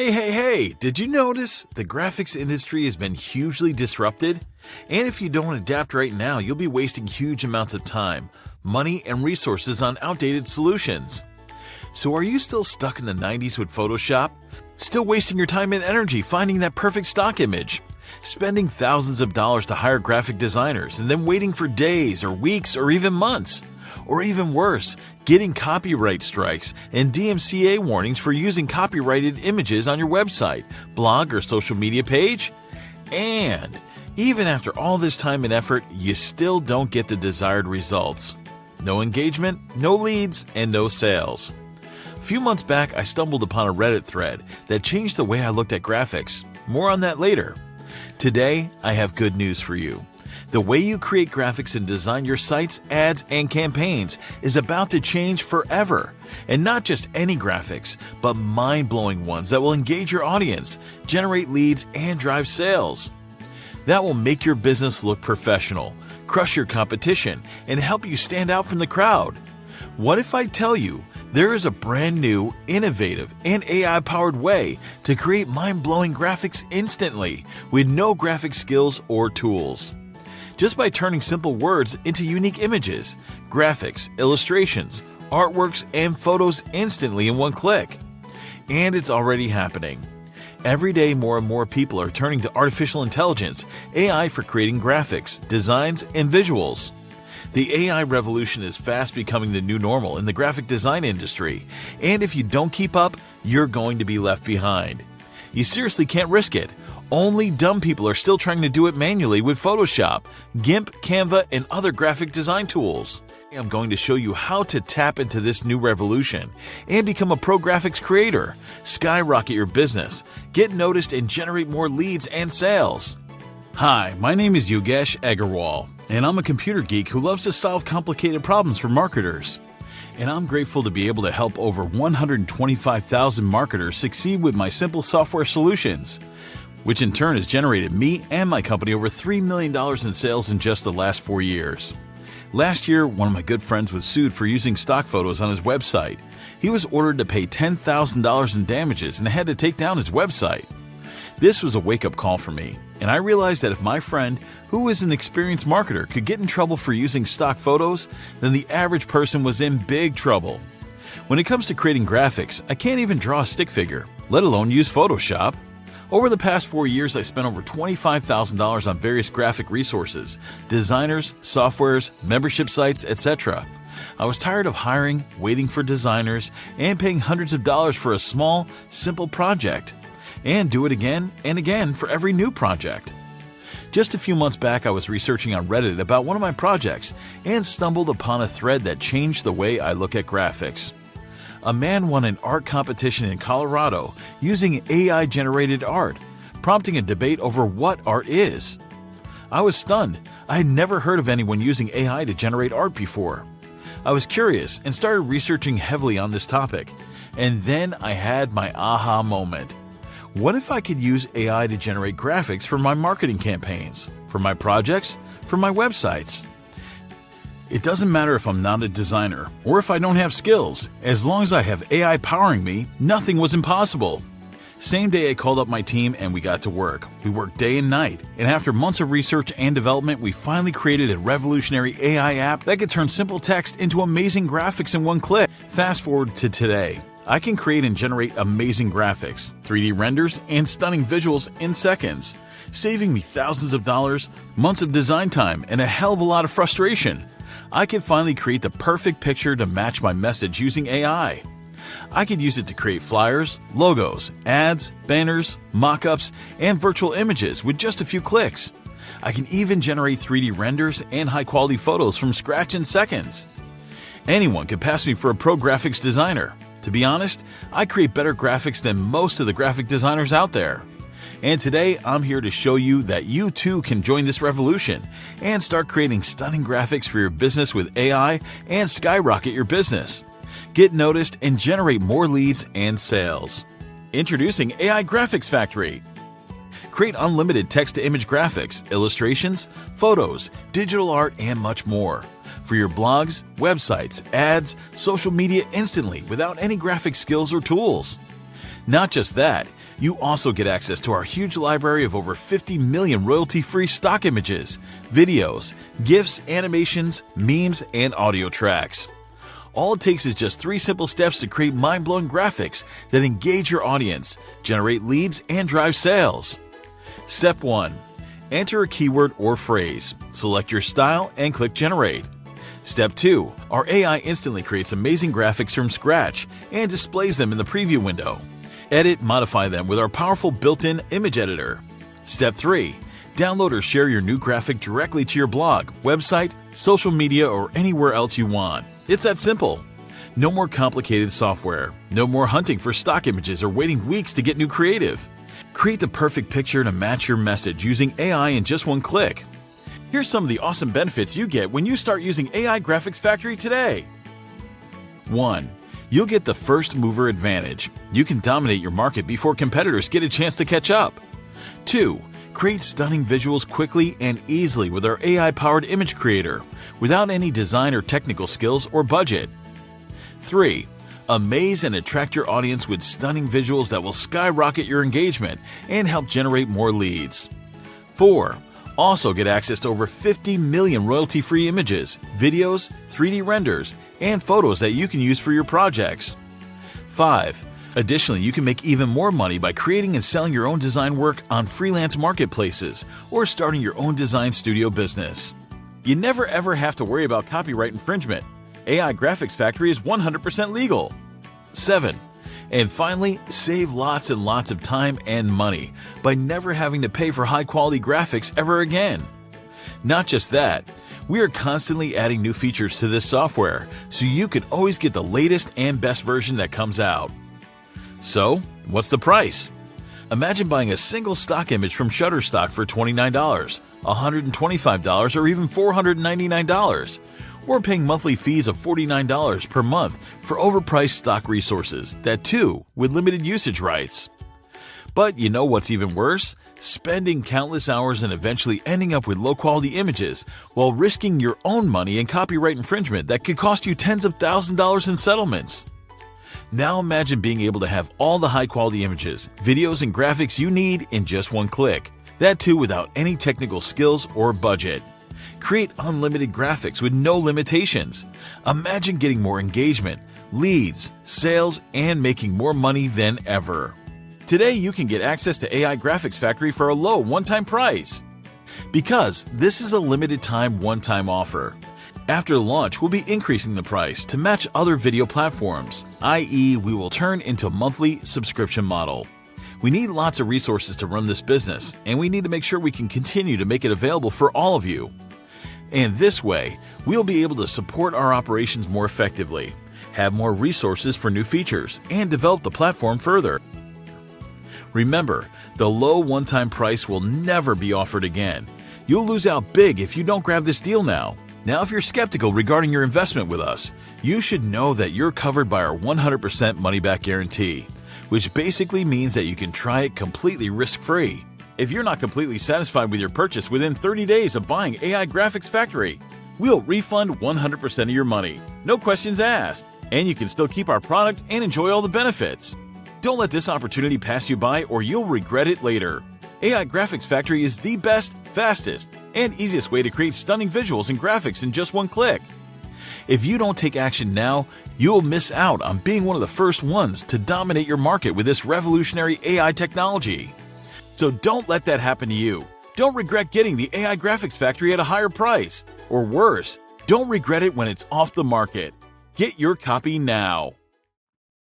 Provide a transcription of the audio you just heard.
Hey, did you notice the graphics industry has been hugely disrupted? And if you don't adapt right now, you'll be wasting huge amounts of time, money, and resources on outdated solutions. So are you still stuck in the 90s with Photoshop? Still wasting your time and energy finding that perfect stock image? Spending thousands of dollars to hire graphic designers and then waiting for days or weeks or even months? Or even worse, getting copyright strikes and DMCA warnings for using copyrighted images on your website, blog, or social media page? And even after all this time and effort, you still don't get the desired results. No engagement, no leads, and no sales. A few months back, I stumbled upon a Reddit thread that changed the way I looked at graphics. More on that later. Today, I have good news for you. The way you create graphics and design your sites, ads, and campaigns is about to change forever. And not just any graphics, but mind-blowing ones that will engage your audience, generate leads, and drive sales. That will make your business look professional, crush your competition, and help you stand out from the crowd. What if I tell you there is a brand new, innovative, and AI-powered way to create mind-blowing graphics instantly with no graphic skills or tools? Just by turning simple words into unique images, graphics, illustrations, artworks, and photos instantly in one click. And it's already happening. Every day, more and more people are turning to artificial intelligence, AI, for creating graphics, designs, and visuals. The AI revolution is fast becoming the new normal in the graphic design industry, and if you don't keep up, you're going to be left behind. You seriously can't risk it. Only dumb people are still trying to do it manually with Photoshop, GIMP, Canva, and other graphic design tools. I'm going to show you how to tap into this new revolution and become a pro graphics creator, skyrocket your business, get noticed, and generate more leads and sales. Hi, my name is Yogesh Agarwal, and I'm a computer geek who loves to solve complicated problems for marketers. And I'm grateful to be able to help over 125,000 marketers succeed with my simple software solutions, which in turn has generated me and my company over $3 million in sales in just the last 4 years. Last year, one of my good friends was sued for using stock photos on his website. He was ordered to pay $10,000 in damages and had to take down his website. This was a wake-up call for me, and I realized that if my friend, who is an experienced marketer, could get in trouble for using stock photos, then the average person was in big trouble. When it comes to creating graphics, I can't even draw a stick figure, let alone use Photoshop. Over the past 4 years, I spent over $25,000 on various graphic resources, designers, softwares, membership sites, etc. I was tired of hiring, waiting for designers, and paying hundreds of dollars for a small, simple project, and do it again and again for every new project. Just a few months back, I was researching on Reddit about one of my projects and stumbled upon a thread that changed the way I look at graphics. A man won an art competition in Colorado using AI-generated art, prompting a debate over what art is. I was stunned. I had never heard of anyone using AI to generate art before. I was curious and started researching heavily on this topic. And then I had my aha moment. What if I could use AI to generate graphics for my marketing campaigns, for my projects, for my websites? It doesn't matter if I'm not a designer or if I don't have skills. As long as I have AI powering me, nothing was impossible. Same day I called up my team and we got to work. We worked day and night, and after months of research and development, we finally created a revolutionary AI app that could turn simple text into amazing graphics in one click. Fast forward to today. I can create and generate amazing graphics, 3D renders, and stunning visuals in seconds, saving me thousands of dollars, months of design time, and a hell of a lot of frustration. I could finally create the perfect picture to match my message using AI. I could use it to create flyers, logos, ads, banners, mock-ups, and virtual images with just a few clicks. I can even generate 3D renders and high-quality photos from scratch in seconds. Anyone could pass me for a pro graphics designer. To be honest, I create better graphics than most of the graphic designers out there. And today, I'm here to show you that you too can join this revolution and start creating stunning graphics for your business with AI and skyrocket your business. Get noticed and generate more leads and sales. Introducing AI Graphics Factory. Create unlimited text-to-image graphics, illustrations, photos, digital art, and much more for your blogs, websites, ads, social media instantly without any graphic skills or tools. Not just that, You also get access to our huge library of over 50 million royalty-free stock images, videos, GIFs, animations, memes, and audio tracks. All it takes is just 3 simple steps to create mind-blowing graphics that engage your audience, generate leads, and drive sales. Step 1. Enter a keyword or phrase. Select your style and click Generate. Step 2. Our AI instantly creates amazing graphics from scratch and displays them in the preview window. Edit, modify them with our powerful built-in image editor. Step 3. Download or share your new graphic directly to your blog, website, social media, or anywhere else you want. It's that simple. No more complicated software. No more hunting for stock images or waiting weeks to get new creative. Create the perfect picture to match your message using AI in just one click. Here's some of the awesome benefits you get when you start using AI Graphics Factory today. 1. You'll get the first mover advantage. You can dominate your market before competitors get a chance to catch up. 2. Create stunning visuals quickly and easily with our AI-powered image creator, without any design or technical skills or budget. 3. Amaze and attract your audience with stunning visuals that will skyrocket your engagement and help generate more leads. 4. Also get access to over 50 million royalty-free images, videos, 3D renders, and photos that you can use for your projects. 5. Additionally, you can make even more money by creating and selling your own design work on freelance marketplaces or starting your own design studio business. You never ever have to worry about copyright infringement. AI Graphics Factory is 100% legal. 7. And finally, save lots and lots of time and money by never having to pay for high-quality graphics ever again. Not just that, we are constantly adding new features to this software, so you can always get the latest and best version that comes out. So, what's the price? Imagine buying a single stock image from Shutterstock for $29, $125, or even $499, or paying monthly fees of $49 per month for overpriced stock resources, that too with limited usage rights. But you know what's even worse? Spending countless hours and eventually ending up with low-quality images while risking your own money and copyright infringement that could cost you tens of thousands of dollars in settlements. Now imagine being able to have all the high-quality images, videos, and graphics you need in just one click, that too without any technical skills or budget. Create unlimited graphics with no limitations. Imagine getting more engagement, leads, sales, and making more money than ever. Today, you can get access to AI Graphics Factory for a low one-time price. Because this is a limited time one-time offer. After launch, we'll be increasing the price to match other video platforms, i.e. we will turn into a monthly subscription model. We need lots of resources to run this business, and we need to make sure we can continue to make it available for all of you. And this way, we'll be able to support our operations more effectively, have more resources for new features, and develop the platform further. Remember, the low one-time price will never be offered again. You'll lose out big if you don't grab this deal now. Now, if you're skeptical regarding your investment with us, you should know that you're covered by our 100% money-back guarantee, which basically means that you can try it completely risk-free. If you're not completely satisfied with your purchase within 30 days of buying AI Graphics Factory, we'll refund 100% of your money, no questions asked, and you can still keep our product and enjoy all the benefits. Don't let this opportunity pass you by or you'll regret it later. AI Graphics Factory is the best, fastest, and easiest way to create stunning visuals and graphics in just one click. If you don't take action now, you'll miss out on being one of the first ones to dominate your market with this revolutionary AI technology. So don't let that happen to you. Don't regret getting the AI Graphics Factory at a higher price. Or worse, don't regret it when it's off the market. Get your copy now.